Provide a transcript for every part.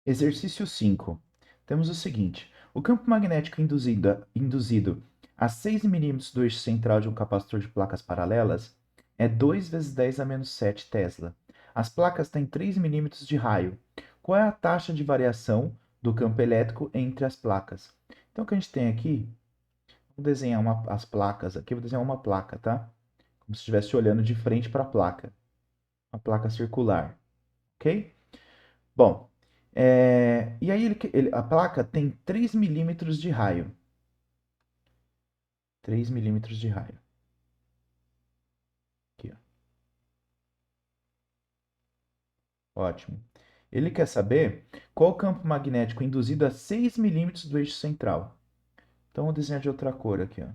Exercício 5. Temos o seguinte: o campo magnético induzido a 6 milímetros do eixo central de um capacitor de placas paralelas é 2 vezes 10 a menos 7 Tesla. As placas têm 3 milímetros de raio. Qual é a taxa de variação do campo elétrico entre as placas? Então, o que a gente tem aqui, vou desenhar as placas aqui, vou desenhar uma placa, tá? Como se estivesse olhando de frente para a placa. Uma placa circular, ok? Bom, e aí a placa tem 3 milímetros de raio. 3 milímetros de raio. Aqui, ó. Ótimo. Ele quer saber qual o campo magnético induzido a 6 milímetros do eixo central. Então, vou desenhar de outra cor aqui, ó.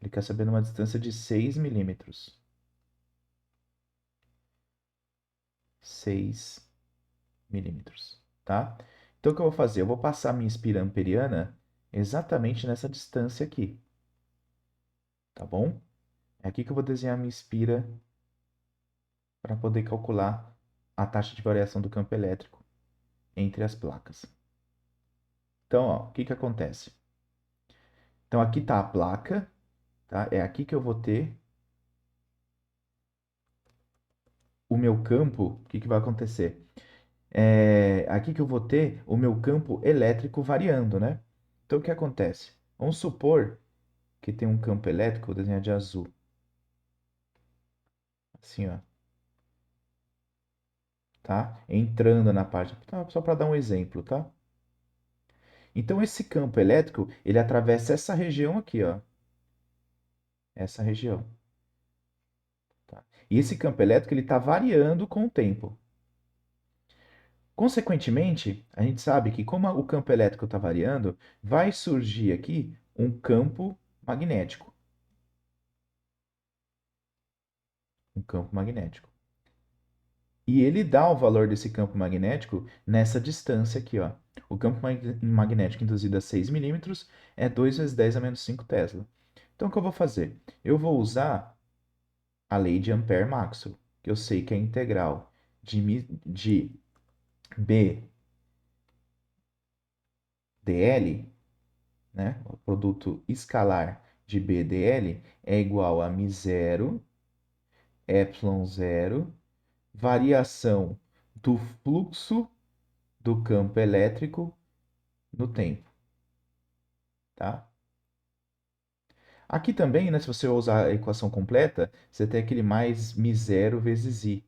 Ele quer saber numa distância de 6 milímetros. 6 milímetros, tá? Então, o que eu vou fazer? Eu vou passar a minha espira amperiana exatamente nessa distância aqui, tá bom? É aqui que eu vou desenhar a minha espira para poder calcular a taxa de variação do campo elétrico entre as placas. Então, ó, o que que acontece? Então, aqui está a placa, tá? É aqui que eu vou ter o meu campo. O que que vai acontecer? É aqui que eu vou ter o meu campo elétrico variando, né? Então, o que acontece? Vamos supor que tem um campo elétrico, vou desenhar de azul. Assim, ó. Tá? Entrando na parte. Tá? Só para dar um exemplo, tá? Então, esse campo elétrico, ele atravessa essa região aqui, ó. Essa região. Tá? E esse campo elétrico ele está variando com o tempo. Consequentemente, a gente sabe que como o campo elétrico está variando, vai surgir aqui um campo magnético. Um campo magnético. E ele dá o valor desse campo magnético nessa distância aqui, ó. O campo magnético induzido a 6 milímetros é 2 vezes 10 a menos 5 Tesla. Então, o que eu vou fazer? Eu vou usar a lei de Ampère-Maxwell, que eu sei que é integral de B dl, né, o produto escalar de B dl é igual a μ0, ε0, variação do fluxo do campo elétrico no tempo, tá? Aqui também, né, se você usar a equação completa, você tem aquele mais μ0 vezes i.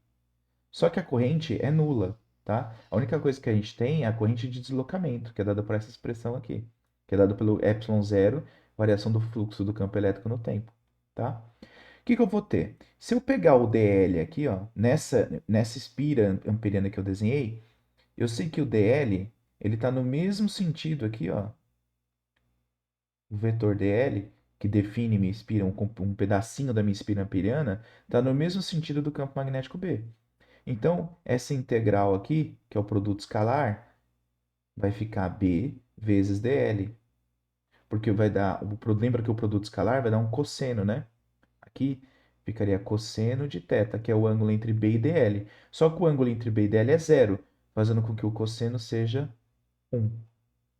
Só que a corrente é nula, tá? A única coisa que a gente tem é a corrente de deslocamento, que é dada por essa expressão aqui, que é dada pelo ε0, variação do fluxo do campo elétrico no tempo, tá? O que que eu vou ter? Se eu pegar o dl aqui, ó, nessa espira amperiana que eu desenhei, eu sei que o dl, ele está no mesmo sentido aqui, ó, o vetor dl, que define minha espira, um pedacinho da minha espira amperiana, está no mesmo sentido do campo magnético B. Então, essa integral aqui, que é o produto escalar, vai ficar B vezes dl. Porque vai dar. Lembra que o produto escalar vai dar um cosseno, né? Aqui ficaria cosseno de θ, que é o ângulo entre B e dl. Só que o ângulo entre B e dl é zero, fazendo com que o cosseno seja 1.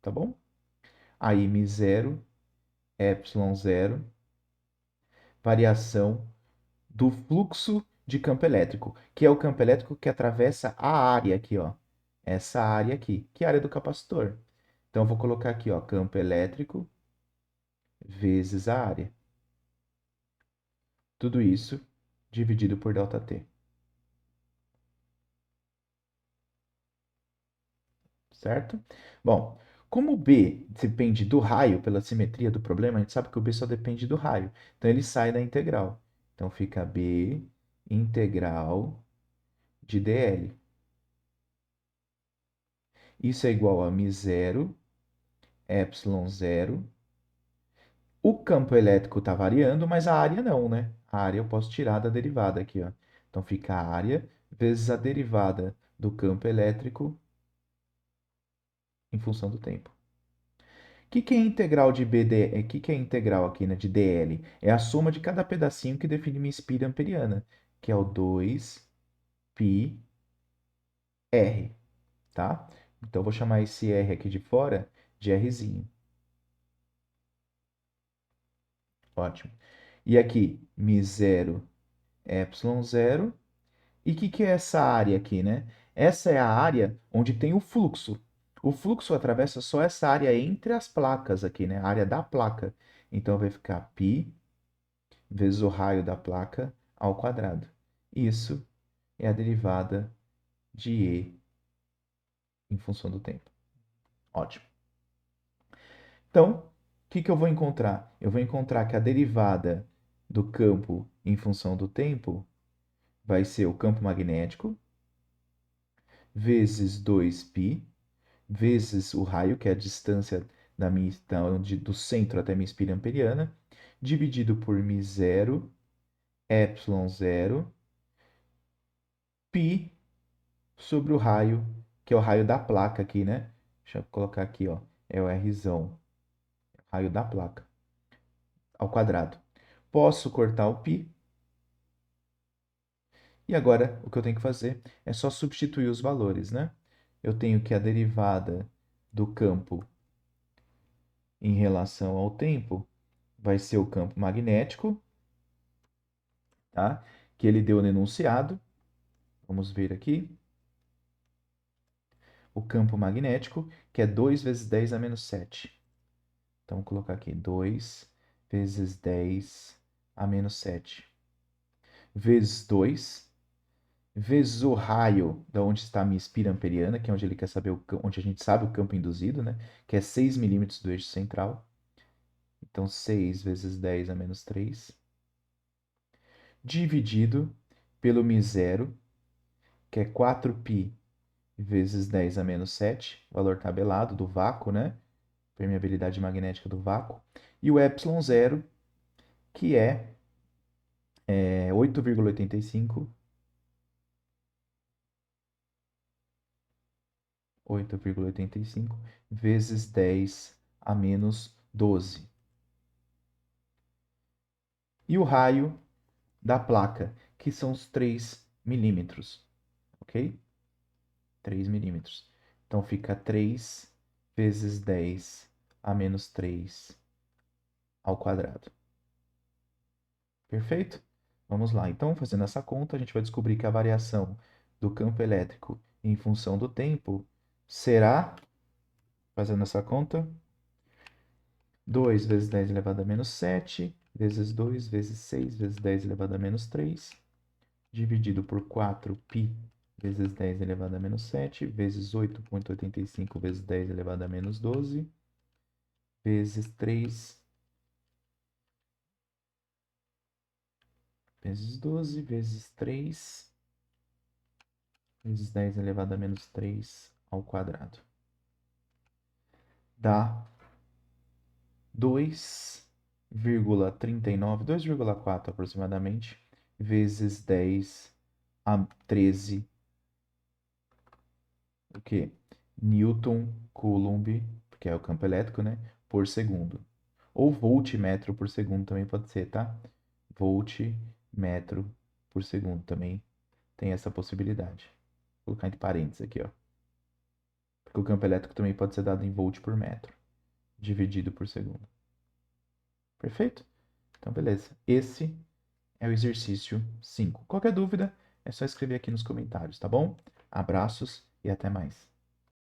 Tá bom? Aí μ0, ε0, variação do fluxo de campo elétrico, que é o campo elétrico que atravessa a área aqui, ó. Essa área aqui, que é a área do capacitor. Então, eu vou colocar aqui, ó, campo elétrico vezes a área. Tudo isso dividido por ΔT. Certo? Bom, como o B depende do raio pela simetria do problema, a gente sabe que o B só depende do raio. Então, ele sai da integral. Então, fica B integral de dl. Isso é igual a μ0, ε0. O campo elétrico está variando, mas a área não, né? A área eu posso tirar da derivada aqui, ó. Então fica a área vezes a derivada do campo elétrico em função do tempo. O que é integral de BD? O que é integral aqui, né, de dl? É a soma de cada pedacinho que define minha espira amperiana, que é o 2πr, tá? Então, eu vou chamar esse R aqui de fora de Rzinho. Ótimo. E aqui, μ0, ε0. E o que é essa área aqui, né? Essa é a área onde tem o fluxo. O fluxo atravessa só essa área entre as placas aqui, né? A área da placa. Então, vai ficar π vezes o raio da placa ao quadrado. Isso é a derivada de E em função do tempo. Ótimo. Então, o que eu vou encontrar? Eu vou encontrar que a derivada do campo em função do tempo vai ser o campo magnético vezes 2π vezes o raio, que é a distância do centro até a minha espira amperiana, dividido por μ0, ε0, π sobre o raio, que é o raio da placa aqui, né? Deixa eu colocar aqui, ó. É o Rzão, raio da placa, ao quadrado. Posso cortar o π. E agora, o que eu tenho que fazer é só substituir os valores, né? Eu tenho que a derivada do campo em relação ao tempo vai ser o campo magnético, tá? Que ele deu no enunciado. Vamos ver aqui. O campo magnético, que é 2 vezes 10 a menos 7. Então, vou colocar aqui 2 vezes 10 a menos 7. Vezes 2, vezes o raio de onde está a minha espira amperiana, que é onde ele quer saber onde a gente sabe o campo induzido, né? Que é 6 milímetros do eixo central. Então, 6 vezes 10 a menos 3. Dividido pelo μ0, que é 4π vezes 10 a menos 7, valor tabelado do vácuo, né? Permeabilidade magnética do vácuo. E o ε0, que é 8,85 vezes 10 a menos 12. E o raio da placa, que são os 3 milímetros, ok? 3 milímetros. Então, fica 3 vezes 10 a menos 3 ao quadrado. Perfeito? Vamos lá. Então, fazendo essa conta, a gente vai descobrir que a variação do campo elétrico em função do tempo será, fazendo essa conta, 2 vezes 10 elevado a menos 7, vezes 2 vezes 6 vezes 10 elevado a menos 3, dividido por 4π vezes 10 elevado a menos 7, vezes 8,85 vezes 10 elevado a menos 12, vezes 3 vezes 12, vezes 3, vezes 10 elevado a menos 3 ao quadrado. Dá 2,39, 2,4 aproximadamente, vezes 10 a 13, o quê? Newton Coulomb, que é o campo elétrico, né? Por segundo. Ou voltmetro por segundo também pode ser, tá? Voltmetro por segundo também tem essa possibilidade. Vou colocar entre parênteses aqui, ó. Porque o campo elétrico também pode ser dado em volt por metro, dividido por segundo. Perfeito? Então, beleza. Esse é o exercício 5. Qualquer dúvida, é só escrever aqui nos comentários, tá bom? Abraços e até mais.